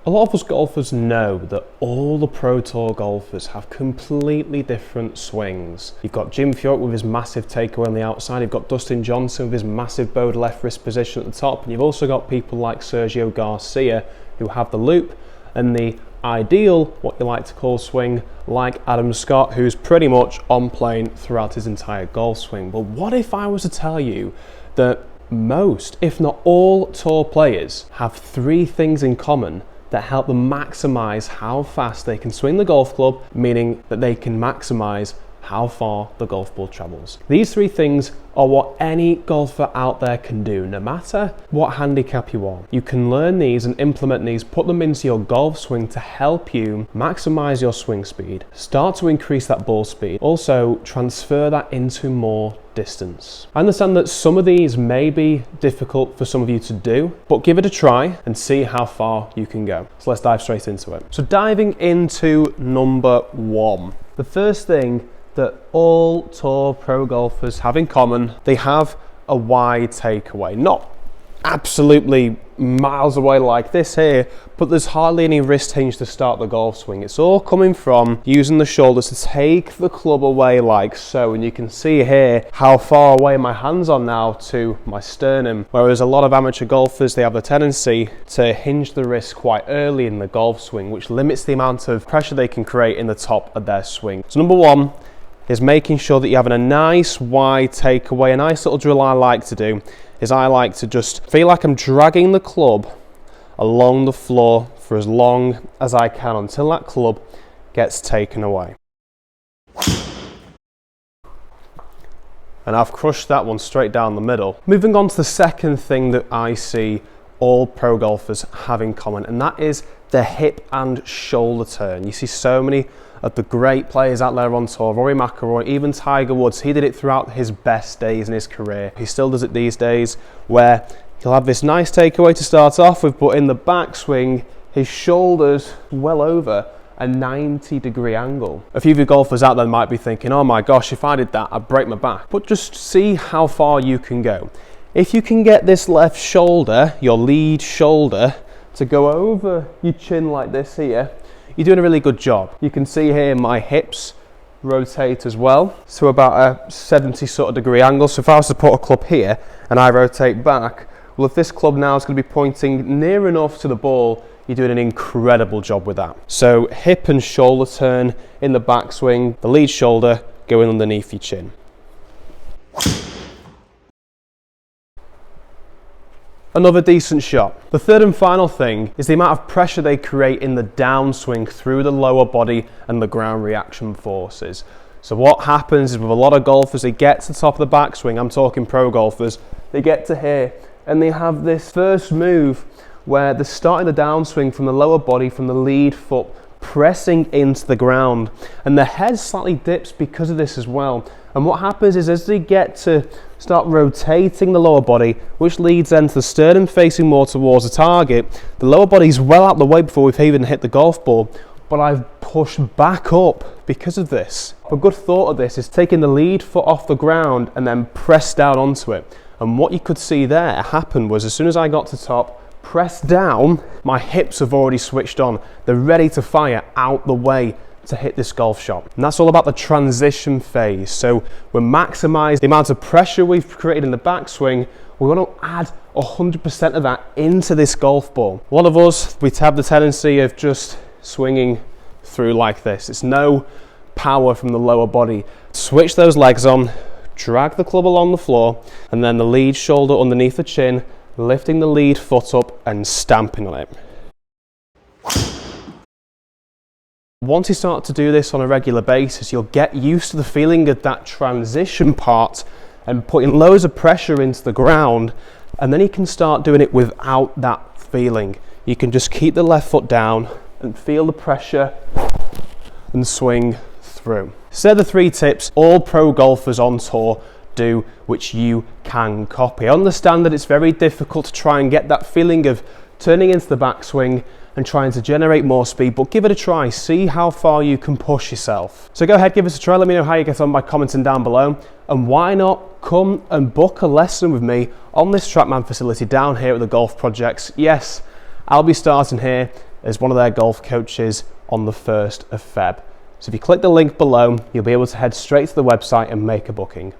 A lot of us golfers know that all the Pro Tour golfers have completely different swings. You've got Jim Furyk with his massive takeaway on the outside, you've got Dustin Johnson with his massive bowed left wrist position at the top, and you've also got people like Sergio Garcia who have the loop and the ideal, what you like to call, swing, like Adam Scott, who's pretty much on plane throughout his entire golf swing. But what if I was to tell you that most, if not all, tour players have three things in common that help them maximize how fast they can swing the golf club, meaning that they can maximize how far the golf ball travels. These three things are what any golfer out there can do, no matter what handicap you are. You can learn these and implement these, put them into your golf swing to help you maximize your swing speed, start to increase that ball speed, also transfer that into more distance. I understand that some of these may be difficult for some of you to do, but give it a try and see how far you can go. So let's dive straight into it. So diving into number one, the first thing that all tour pro golfers have in common, they have a wide takeaway. Not absolutely miles away like this here, but there's hardly any wrist hinge to start the golf swing. It's all coming from using the shoulders to take the club away like so, and you can see here how far away my hands are now to my sternum, whereas a lot of amateur golfers, they have the tendency to hinge the wrist quite early in the golf swing, which limits the amount of pressure they can create in the top of their swing. So number one is making sure that you're having a nice wide takeaway. A nice little drill I like to do is I like to just feel like I'm dragging the club along the floor for as long as I can until that club gets taken away. And I've crushed that one straight down the middle. Moving on to the second thing that I see all pro golfers have in common, and that is the hip and shoulder turn. You see so many of the great players out there on tour, Rory McIlroy, even Tiger Woods. He did it throughout his best days in his career. He still does it these days, where he'll have this nice takeaway to start off with, but in the backswing, his shoulders well over a 90-degree angle. A few of you golfers out there might be thinking, oh my gosh, if I did that, I'd break my back. But just see how far you can go. If you can get this left shoulder, your lead shoulder, to go over your chin like this here, you're doing a really good job. You can see here my hips rotate as well, so about a 70 sort of degree angle. So if I was to put a club here and I rotate back, well, if this club now is going to be pointing near enough to the ball, you're doing an incredible job with that. So hip and shoulder turn in the backswing, the lead shoulder going underneath your chin. Another decent shot. The third and final thing is the amount of pressure they create in the downswing through the lower body and the ground reaction forces. So what happens is with a lot of golfers, they get to the top of the backswing, I'm talking pro golfers, they get to here and they have this first move where they're starting the downswing from the lower body, from the lead foot, pressing into the ground, and the head slightly dips because of this as well. And what happens is as they get to start rotating the lower body, which leads then to the sternum facing more towards the target, the lower body's well out the way before we've even hit the golf ball, but I've pushed back up because of this. A good thought of this is taking the lead foot off the ground and then press down onto it. And what you could see there happen was as soon as I got to top, press down, my hips have already switched on. They're ready to fire out the way to hit this golf shot. And that's all about the transition phase. So we're maximizing the amount of pressure we've created in the backswing. We want to add 100% of that into this golf ball. A lot of us, we have the tendency of just swinging through like this. It's no power from the lower body. Switch those legs on, drag the club along the floor, and then the lead shoulder underneath the chin, lifting the lead foot up and stamping on it. Once you start to do this on a regular basis, you'll get used to the feeling of that transition part and putting loads of pressure into the ground, and then you can start doing it without that feeling. You can just keep the left foot down and feel the pressure and swing through. So they're the three tips all pro golfers on tour do, which you can copy. I understand that it's very difficult to try and get that feeling of turning into the backswing and trying to generate more speed, but give it a try, see how far you can push yourself. So go ahead, give us a try, let me know how you get on by commenting down below, and why not come and book a lesson with me on this TrackMan facility down here at the Golf Projects. Yes, I'll be starting here as one of their golf coaches on the 1st of Feb. So if you click the link below, you'll be able to head straight to the website and make a booking.